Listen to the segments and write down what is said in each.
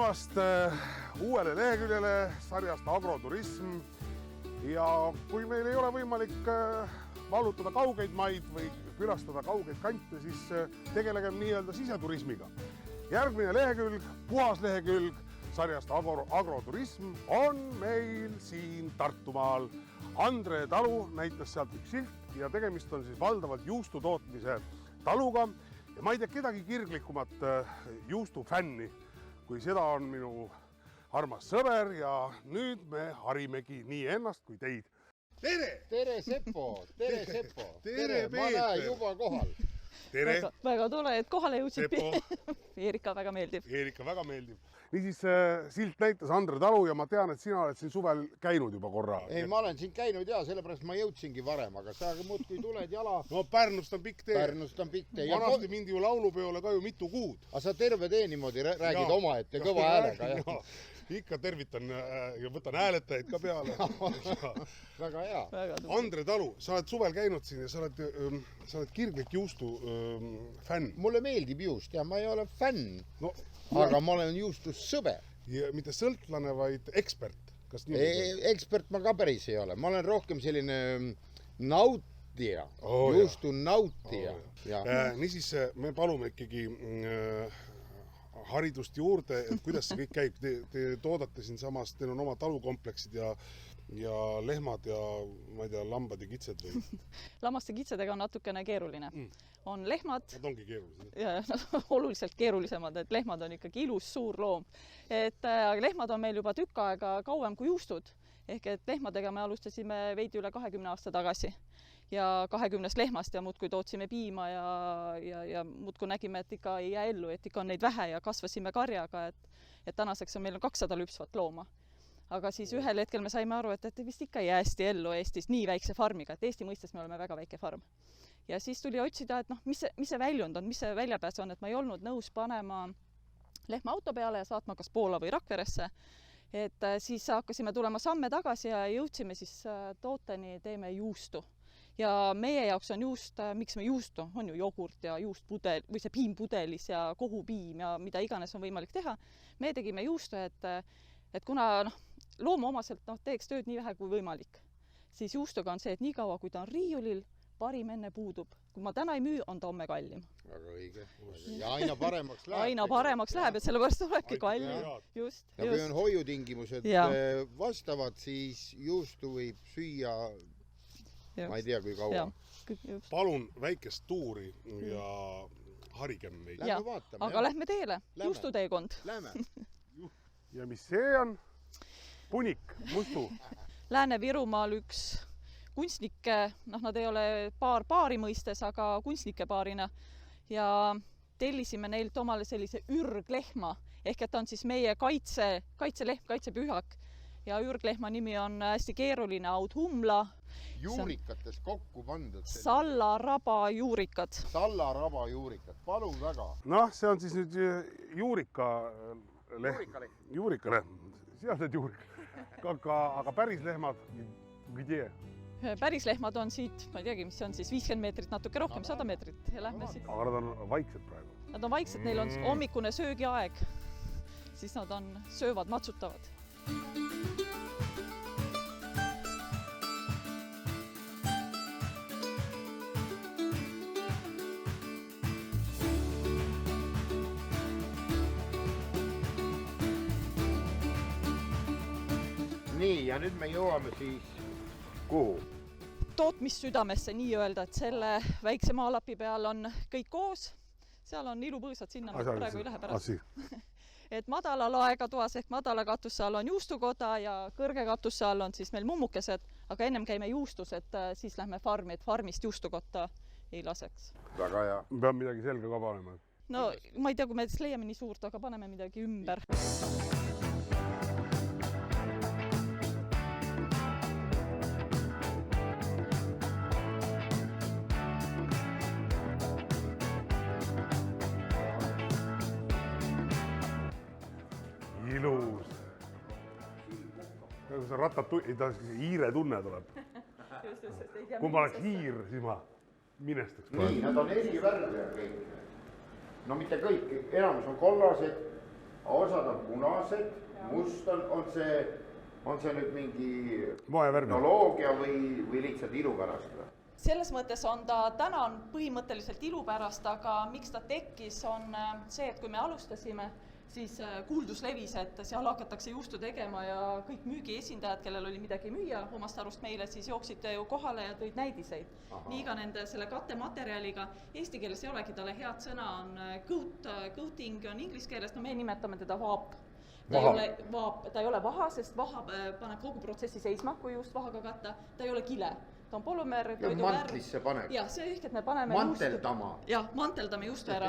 tulemast uuele leheküljele sarjast Agroturism. Ja kui meil ei ole võimalik vallutada kaugeid maid või külastada kaugeid kante, siis tegelegem nii-öelda siseturismiga. Järgmine lehekülg, puhas lehekülg sarjast Agroturism on meil siin Tartumaal. Andre talu näitas sealt üks silt ja tegemist on siis valdavalt juustu tootmise taluga. Ja ma ei tea kedagi kirglikumat juustufänni, kui seda on minu armas sõber ja nüüd me harimegi nii ennast kui teid. Tere! Tere Seppo! Tere Seppo! Tere Ma näen juba kohal. Tere! Väga tore, et kohale jõudsid. Eerika väga meeldib. Eerika väga meeldib. Niisiis silt näitas Andre talu ja ma tean, et sina oled siin suvel käinud juba korra. Ei, ma olen siin käinud ja sellepärast ma jõudsingi varem, aga sa muudkui tuled jala. No Pärnust on pikk tee. Pärnust on pikk tee. Vanasti mindi ju laulupeole ka ju mitu kuud. Aga sa terve tee niimoodi räägid oma ette kõva häälega. Ikka tervitan ja võtan hääletajaid ka peale. Väga hea. Andre talu, sa oled suvel käinud siin ja sa oled kirglik juustu fänn. Mulle meeldib juust ja ma ei ole fänn, aga ma olen juustus sõber. Ja mitte sõltlane, vaid ekspert. Ekspert ma ka päris ei ole. Ma olen rohkem selline nautija, juustu nautija. Niisiis me palume ikkagi haridust juurde, et kuidas see kõik käib. Te toodate siin samas, teil on oma talukompleksid ja lehmad ja ma ei tea, lambad ja kitsed või? Lammaste kitsedega on natukene keeruline. On lehmad. Nad ongi keerulised. Ja, oluliselt keerulisemad, et lehmad on ikkagi ilus suur loom. Lehmad on meil juba tükk aega kauem kui juustud. Ehk et lehmadega me alustasime veidi üle 20 aasta tagasi. Ja 20 lehmast ja muudkui tootsime piima ja muudkui nägime, et ikka ei jää ellu, et ikka on neid vähe ja kasvasime karjaga, et tänaseks on meil 200 lüpsvat looma. Aga siis ühel hetkel me saime aru, et vist ikka ei jää hästi ellu Eestis nii väikse farmiga, et Eesti mõistes me oleme väga väike farm. Ja siis tuli otsida, et mis see väljund on, mis see väljapääs on, et ma ei olnud nõus panema lehma auto peale ja saatma kas Poola või Rakveresse. Et siis hakkasime tulema samme tagasi ja jõudsime siis tooteni, teeme juustu. Ja meie jaoks on juust, miks me juustu, on ju jogurt ja juustpudel või see piimpudelis ja kohupiim ja mida iganes on võimalik teha. Me tegime juustu, et kuna loomaomaselt teeks tööd nii vähe kui võimalik, siis juustuga on see, et nii kaua, kui ta on riiulil, parim enne puudub. Kui ma täna ei müü, on ta homme kallim. Väga õige. Ja aina paremaks läheb. Aina paremaks läheb, et sellepärast olebki kallim. Just. Ja kui on hoiutingimused vastavad, siis juustu võib süüa ma ei tea, kui kaua. Palun väikest tuuri ja harigem meid. Lähme vaatame. Aga lähme teele. Juustuteekond. Lähme. Ja mis see on? Punik, mustu. Lääne-Virumaal üks kunstnike, nad ei ole paari mõistes, aga kunstnike paarina. Ja tellisime neilt omale sellise ürglehma. Ehk et on siis meie kaitselehm, kaitsepühak. Ja ürglehma nimi on hästi keeruline audhumla. Juurikatest kokku pandud. Sallaraba juurikad. Sallaraba juurikad. Palun väga. See on siis nüüd juurikalehm. Juurikalehm. Seal need juurikad. Aga päris lehmad, kde? Päris lehmad on siit, ma ei teagi, mis see on siis 50 meetrit, natuke rohkem, 100 meetrit. Ja lähme siit. Aga nad on vaiksed praegu. Nad on vaiksed, neil on hommikune söögiaeg. Siis nad söövad, matsutavad. Nii, ja nüüd me jõuame siis kuhu? Tootmissüdamesse nii öelda, et selle väikse maalapi peal on kõik koos. Seal on ilupõõsad sinna, praegu ei lähe pärast. Et madala laega toas ehk madala katusse all on juustukoda ja kõrge katusse all on siis meil mummukesed, aga ennem käime juustus, et siis lähme farmi, et farmist juustukotta ei laseks. Väga hea. Peab midagi selga ka panema. No ma ei tea, kui me leiame nii suurt, aga paneme midagi ümber. Ilus. Kui sa hiire tunne tuleb. Kui ma oleks hiir, siis ma minestaks. Nii, nad on eri värve kõik. No mitte kõik, enamus on kollased osad on punased, must on see nüüd mingi moevärv. tehnoloogia või lihtsalt ilupärast? Selles mõttes täna on põhimõtteliselt ilupärast, aga miks ta tekkis, on see, et kui me alustasime, siis kuuldus levis, et seal hakatakse juustu tegema ja kõik müügiesindajad, kellel oli midagi müüa omast arust meile, siis jooksid ju kohale ja tõid näidiseid. Nii ka nende selle kattematerjaliga, eesti keeles ei olegi talle head sõna, on coating on inglise keeles, no me nimetame teda vaap. Ta ei ole vaha, sest vaha paneb kogu protsessi seisma, kui juust vahaga katta, ta ei ole kile. Ta on polümeer, mantlisse paneb. Ja see ehk, et me paneme manteldama. Jah, manteldame juustu ära.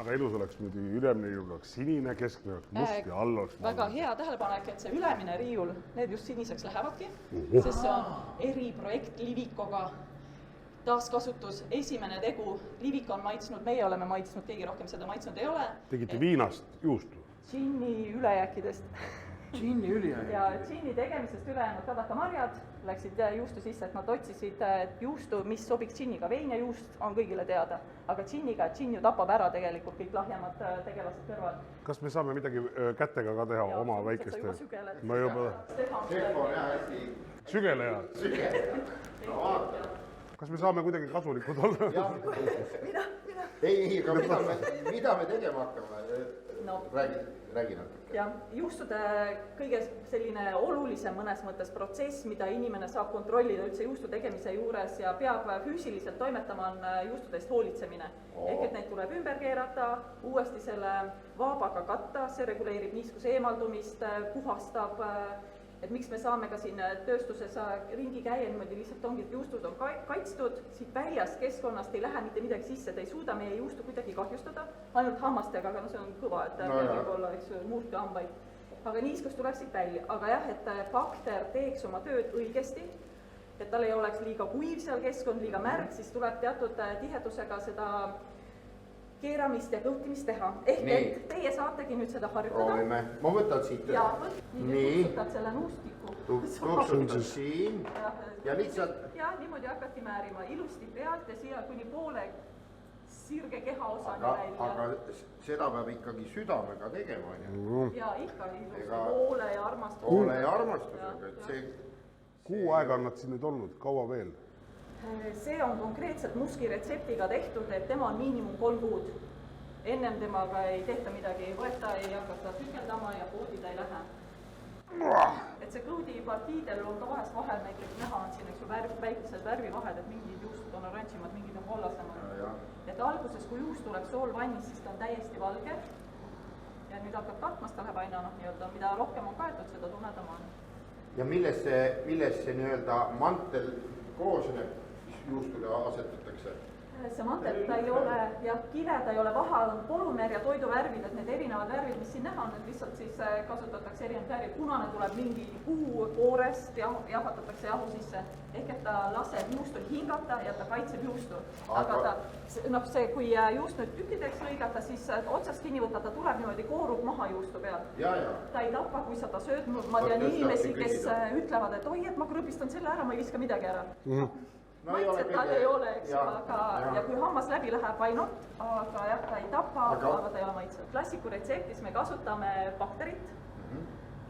Aga ilus oleks muidu ülemine riiul oleks sinine, keskmine oleks must ja all oleks väga hea tähelepanek, et see ülemine riiul, need just siniseks lähevadki, sest see on eriprojekt Livikoga. Taaskasutus, esimene tegu, Livik on maitsnud, meie oleme maitsnud, keegi rohkem seda maitsnud ei ole. Tegite viinast juustu? Džinni ülejääkidest. Džinni ülejääkidest? Ja džinni tegemisest ülejäänud kadakamarjad läksid juustu sisse, et nad otsisid juustu, mis sobiks džinniga. Vein ja juust on kõigile teada, aga džinniga, džinn ju tapab ära tegelikult kõik lahjemad tegelased kõrval. Kas me saame midagi kätega ka teha oma väikeste? Ma juba... Stefan, jah, hästi. Sügeleja. No vaata. Kas me saame kuidagi kasulikud olla? Mida? Ei, aga mida me tegema hakkame? Räägi natuke. Ja juustude kõige selline olulisem mõnes mõttes protsess, mida inimene saab kontrollida üldse juustu tegemise juures ja peab füüsiliselt toimetama, on juustudest hoolitsemine. Ehk et neid tuleb ümber keerata, uuesti selle vaabaga katta, see reguleerib niiskuse eemaldumist, puhastab, et miks me saame ka siin tööstuses ringi käia niimoodi lihtsalt ongi, et juustud on kaitstud, siit väljast keskkonnast ei lähe mitte midagi sisse, ta ei suuda meie juustu kuidagi kahjustada, ainult hammastega, aga no see on kõva, et võib olla, eks ju, murti hambaid. Aga niiskus tuleb siit välja, aga jah, et bakter teeks oma tööd õigesti, et tal ei oleks liiga kuiv seal keskkond, liiga märg, siis tuleb teatud tihedusega seda keeramist ja kõhtimist teha. Ehk et teie saategi nüüd seda harjutada. Proovime. Ma võtan siit. Ja tuksutad selle nuustiku. Tuksutad siin. Ja lihtsalt... Ja niimoodi hakati määrima ilusti pealt ja siia kuni poole sirge kehaosani välja. Aga seda peab ikkagi südamega tegema. Ja ikka ilusti poole ja armastusega. Poole ja armastusega. Kuu aega on nad siin nüüd olnud, kaua veel? See on konkreetselt muski retseptiga tehtud, et tema on miinimum 3 kuud. Ennem temaga ei tehta midagi, ei võeta, ei hakata tükeldama ja poodida ei lähe. Et see kõudipartiidel on ka vahest vahel näiteks näha on siin väikesed värvivahed, et mingid juustud on oranžimad, mingid on kollasemad. Et alguses, kui juust tuleb sool vannis, siis ta on täiesti valge. Ja nüüd hakkab katmast, ta läheb aina mida rohkem on kaetud, seda tumedam on. Ja milles see nii-öelda mantel koosneb? Juustude asetatakse? See mantel, ta ei ole kile, ta ei ole vaha, on polümeer ja toiduvärvid, et need erinevad värvid, mis siin näha on, et lihtsalt siis kasutatakse erinevad värvid. Punane tuleb mingi kuu koorest ja jahvatatakse jahu sisse. Ehk et ta laseb juustul hingata ja ta kaitseb juustu. Aga kui juust nüüd tükkideks lõigata, siis otsast kinni võtta, ta tuleb niimoodi koorub maha juustu peal. Ta ei tapa, kui sa ta sööd. Ma tean inimesi, kes ütlevad, et oi, et ma krõbistan selle ära, ma ei viska midagi ära. Maitset tal ei ole, eks ju, ja kui hammas läbi läheb, ainult, aga jah, ta ei tapa, aga ta ei ole maitset. Klassiku retseptis me kasutame bakterit,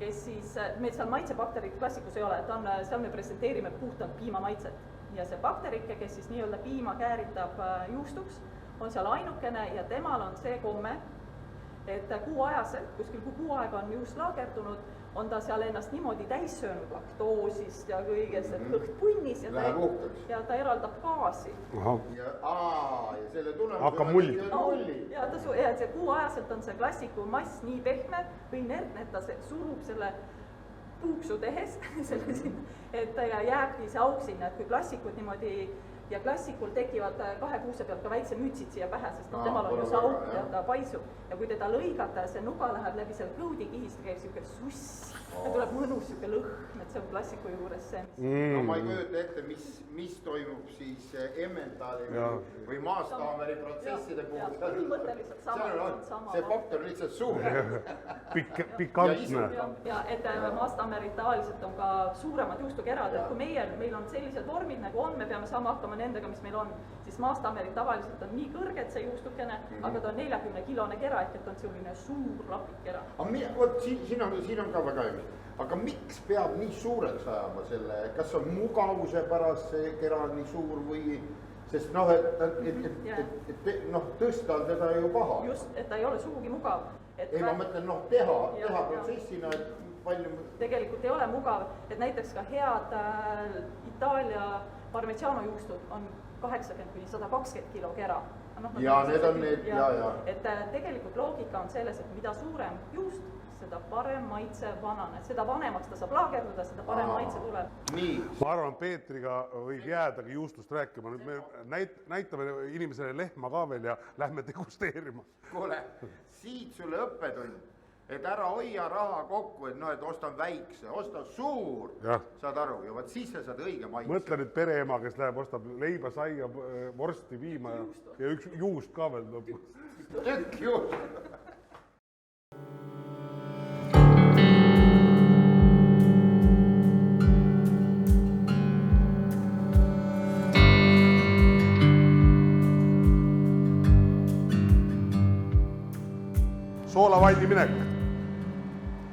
kes siis, meil seal maitsebakterit klassikus ei ole, seal me presenteerime puhtalt piimamaitset. Ja see bakterike, kes siis nii-öelda piima kääritab juustuks, on seal ainukene ja temal on see komme, et kuuajaselt, kuskil kui kuu aega on juust laagerdunud, on ta seal ennast niimoodi täis söönud laktoosist ja kõigest, et kõht punnis ja ta eraldab gaasi. Ja selle tulemusena hakkab mulli. Ja see kuuajaselt on see klassiku mass nii pehme või inertne, et ta surub selle puuksu tehes, et ta jääbki see auk sinna, et kui klassikud niimoodi ja klassikul tekivad 2 kuuse pealt ka väikse mütsid siia pähe, sest temal on ju see auk ja ta paisub. Ja kui teda lõigata ja see nuga läheb läbi selle kõudikihist, käib siuke suss ja tuleb mõnus siuke lõhn, et see on klassiku juures see. No ma ei kujuta ette, mis toimub siis emmentaali või maastaameri protsesside puhul. Põhimõtteliselt sama. See bakter on lihtsalt suur. Pikantne. Ja et maastaamerid tavaliselt on ka suuremad juustukerad, et kui meil on sellised vormid nagu on, me peame saama hakkama nendega, mis meil on, siis maastammerid tavaliselt on nii kõrged see juustukene, aga ta on 40-kilone kera, ehk et on selline suur lapikera. Vot siin on ka väga hea. Aga miks peab nii suureks ajama selle, kas on mugavuse pärast see kera nii suur või, sest tõsta on teda ju paha. Just, et ta ei ole sugugi mugav. Ei, ma mõtlen, teha protsessina, et palju... Tegelikult ei ole mugav, et näiteks ka head Itaalia parmigiano juustud on 80–120 kilo kera. Ja need on need, ja. Et tegelikult loogika on selles, et mida suurem juust, seda parem maitse vanane. Seda vanemaks ta saab laagerduda, seda parem maitse tuleb. Nii. Ma arvan, Peetriga võib jäädagi juustust rääkima. Nüüd me näitame inimesele lehma ka veel ja lähme degusteerima. Kuule, siit sulle õppetund, et ära hoia raha kokku, et ostan väikse, ostan suur, saad aru, ja võt siis sa saad õige maitse. Mõtle nüüd pereema, kes läheb, ostab leiba, saia, vorsti, viima ja üks juust ka veel lõpus. Tükk juust. Soolavalli minek.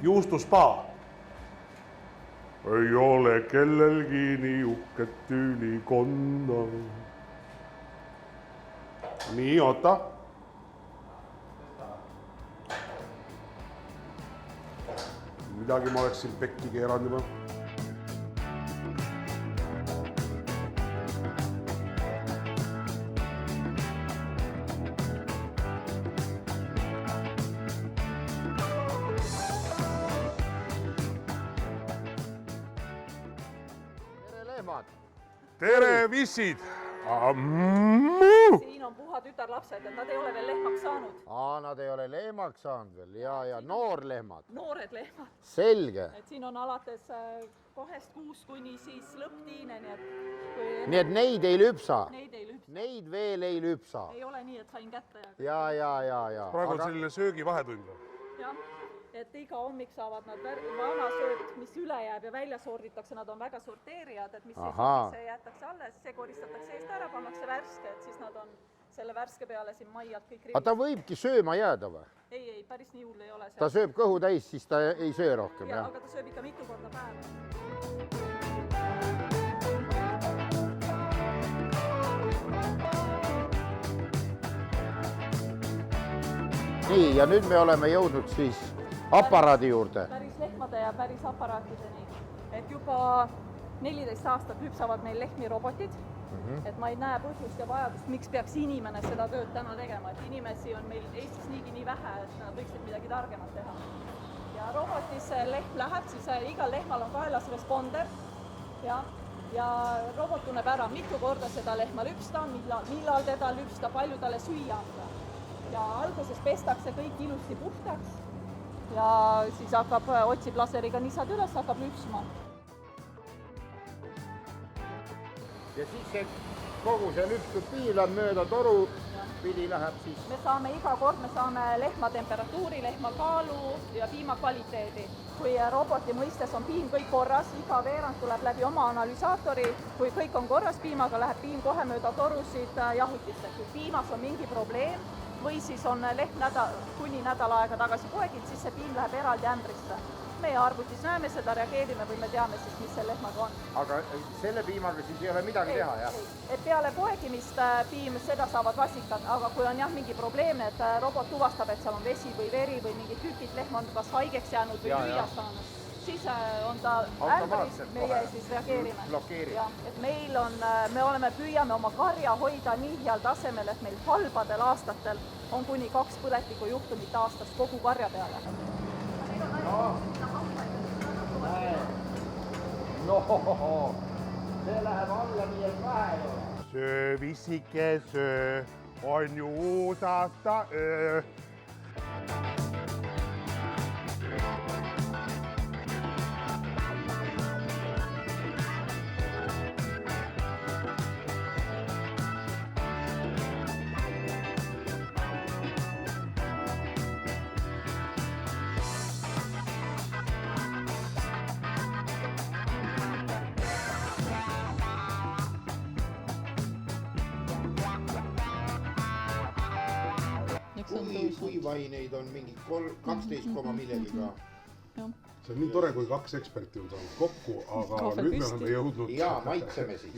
Juustuspaa. Ei ole kellelgi nii uhket ülikonna. Nii, oota. Midagi ma oleks siin pekki keeranud juba. Tere, vissid! Siin on puha tütarlapsed, et nad ei ole veel lehmaks saanud. Nad ei ole lehmaks saanud veel, ja noorlehmad. Noored lehmad. Selge. Et siin on alates 2 kuust kuni siis lõpptiine, nii et neid ei lüpsa? Neid ei lüpsa. Neid veel ei lüpsa? Ei ole nii, et sain kätte. Ja. Praegu on selline söögi vahetund. Jah. Et iga hommik saavad nad vana sööt, mis üle jääb ja välja sorditakse, nad on väga sorteerijad, et mis see jätakse alles, see koristatakse eest ära, pannakse värske, et siis nad on selle värske peale siin maialt kõik rivis. Aga ta võibki sööma jääda või? Ei, päris nii hull ei ole. Ta sööb kõhu täis, siis ta ei söö rohkem, jah? Aga ta sööb ikka mitu korda päeva. Nii, ja nüüd me oleme jõudnud siis aparaadi juurde. Päris lehmade ja päris aparaatideni. Et juba 14 aastat hüpsavad meil lehmi robotid. Et ma ei näe põhjust ja vajadust, miks peaks inimene seda tööd täna tegema. Et inimesi on meil Eestis nii vähe, et nad võiksid midagi targemat teha. Ja robotis lehm läheb, siis igal lehmal on kaelas responder. Ja robot tunneb ära, mitu korda seda lehma lüpsta, millal teda lüpsta, palju talle süüa anda. Ja alguses pestakse kõik ilusti puhtaks ja siis otsib laseriga nisad üles, hakkab lüpsma. Ja siis kogu see lüpstud piil on mööda toru pidi läheb siis? Me saame iga kord, lehma temperatuuri, lehma kaalu ja piima kvaliteedi. Kui roboti mõistes on piim kõik korras, iga veerand tuleb läbi oma analüsaatori, kui kõik on korras piimaga, läheb piim kohe mööda torusid jahutisse. Kui piimas on mingi probleem või siis on lehm kuni nädala aega tagasi poeginud, siis see piim läheb eraldi ämbrisse. Meie arvutis näeme seda, reageerime või me teame siis, mis see lehmaga on. Aga selle piimaga siis ei ole midagi teha, jah? Et peale poegimist piim, seda saavad vasikad, aga kui on mingi probleem, et robot tuvastab, et seal on vesi või veri või mingid tükid, lehm on kas haigeks jäänud või lüüa saanud, siis on ta ämbris, meie siis reageerime. Et meil on, me püüame oma karja hoida nii heal tasemel, et meil halbadel aastatel on kuni 2 põletiku juhtumit aastas kogu karja peale. See läheb alla nii, et vähe ei ole. Söö, vissike, söö, on ju uus aasta öö. kuivaineid on mingi 12 millegagi. See on nii tore, kui 2 eksperti on saanud kokku, aga nüüd me oleme jõudnud... Ja maitseme siis.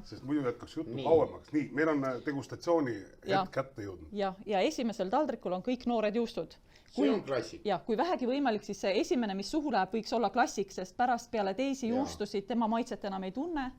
Sest muidu jätkaks juttu kauemaks. Nii, meil on degustatsiooni hetk kätte jõudnud. Ja esimesel taldrikul on kõik noored juustud. See on klassik. Ja kui vähegi võimalik, siis see esimene, mis suhu läheb, võiks olla klassik, sest pärast peale teisi juustusid tema maitset enam ei tunne.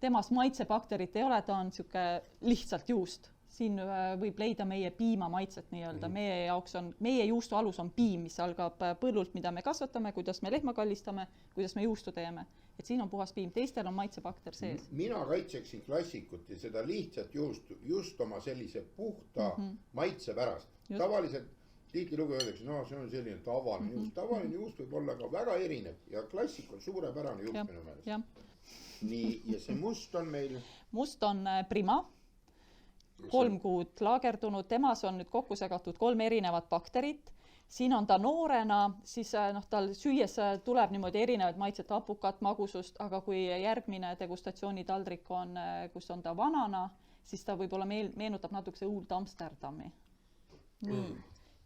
Temas maitsebakterit ei ole, ta on siuke lihtsalt juust. Siin võib leida meie piima maitset nii-öelda. Meie juustu alus on piim, mis algab põllult, mida me kasvatame, kuidas me lehma kallistame, kuidas me juustu teeme. Et siin on puhas piim, teistel on maitsebakter sees. Mina kaitseksin klassikut ja seda lihtsalt juustu just oma sellise puhta maitse pärast. Tavaliselt tihtilugu öeldakse, no see on selline tavaline juust. Tavaline juust võib olla ka väga erinev ja klassik on suurepärane juust minu meelest. Nii, ja see must on meil? Must on Prima. 3 kuud laagerdunud, temas on nüüd kokku segatud 3 erinevat bakterit. Siin on ta noorena, siis tal süües tuleb niimoodi erinevaid maitset, hapukat, magusust, aga kui järgmine degustatsioonitaldrik on, kus on ta vanana, siis ta võib-olla meenutab natukese Old Amsterdami. Nii.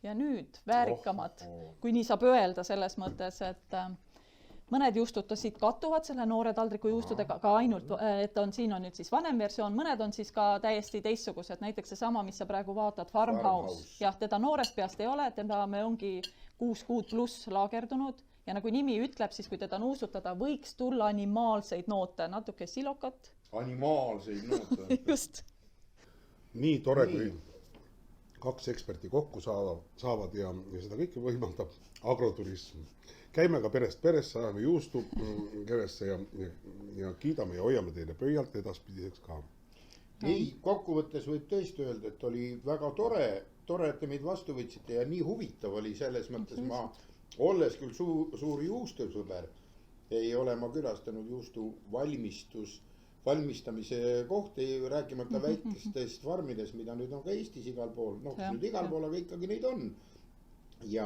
Ja nüüd väärikamad, kui nii saab öelda selles mõttes, et mõned juustud siit kattuvad selle noore taldriku juustudega, ka ainult, et siin on nüüd siis vanem versioon, mõned on siis ka täiesti teistsugused, näiteks see sama, mis sa praegu vaatad, Farmhouse. Jah, teda noorest peast ei ole, teda me ongi 6 kuud pluss laagerdunud ja nagu nimi ütleb, siis kui teda nuusutada, võiks tulla animaalseid noote, natuke silokat. Animaalseid noote. Just. Nii tore, kui 2 eksperti kokku saavad ja seda kõike võimaldab agroturism. Käime ka perest peresse, ajame juustu keresse ja kiidame ja hoiame teile pöialt edaspidiseks ka. Ei, kokkuvõttes võib tõesti öelda, et oli väga tore, et te meid vastu võtsite ja nii huvitav oli selles mõttes ma, olles küll suur juustusõber, ei ole ma külastanud juustu valmistamise kohti, rääkimata väikestest farmidest, mida nüüd on ka Eestis igal pool, nüüd igal pool, aga ikkagi neid on. Ja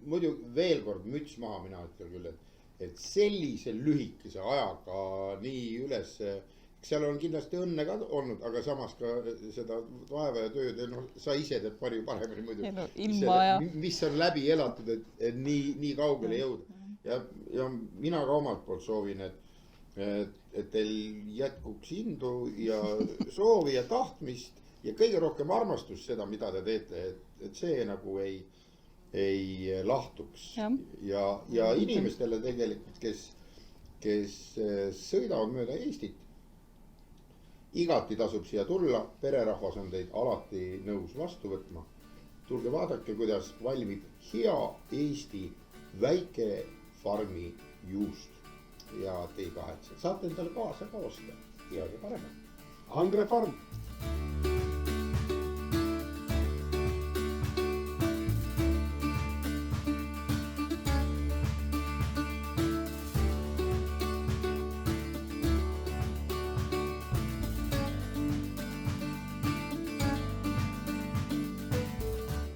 muidu veel kord müts maha mina ütlen küll, et sellise lühikese ajaga nii üles, seal on kindlasti õnne ka olnud, aga samas ka seda vaeva ja tööd, sa ise teed palju paremini muidu, mis on läbi elatud, et nii kaugele jõuda. Ja mina ka omalt poolt soovin, et teil jätkuks indu ja soovi ja tahtmist ja kõige rohkem armastust seda, mida te teete, et see nagu ei lahtuks ja inimestele tegelikult, kes sõidavad mööda Eestit, igati tasub siia tulla, pererahvas on teid alati nõus vastu võtma. Tulge vaadake, kuidas valmib hea Eesti väike farmi juust ja te ei kahetse. Saate endale kaasa ka osta, head ja paremad. Andre Farm!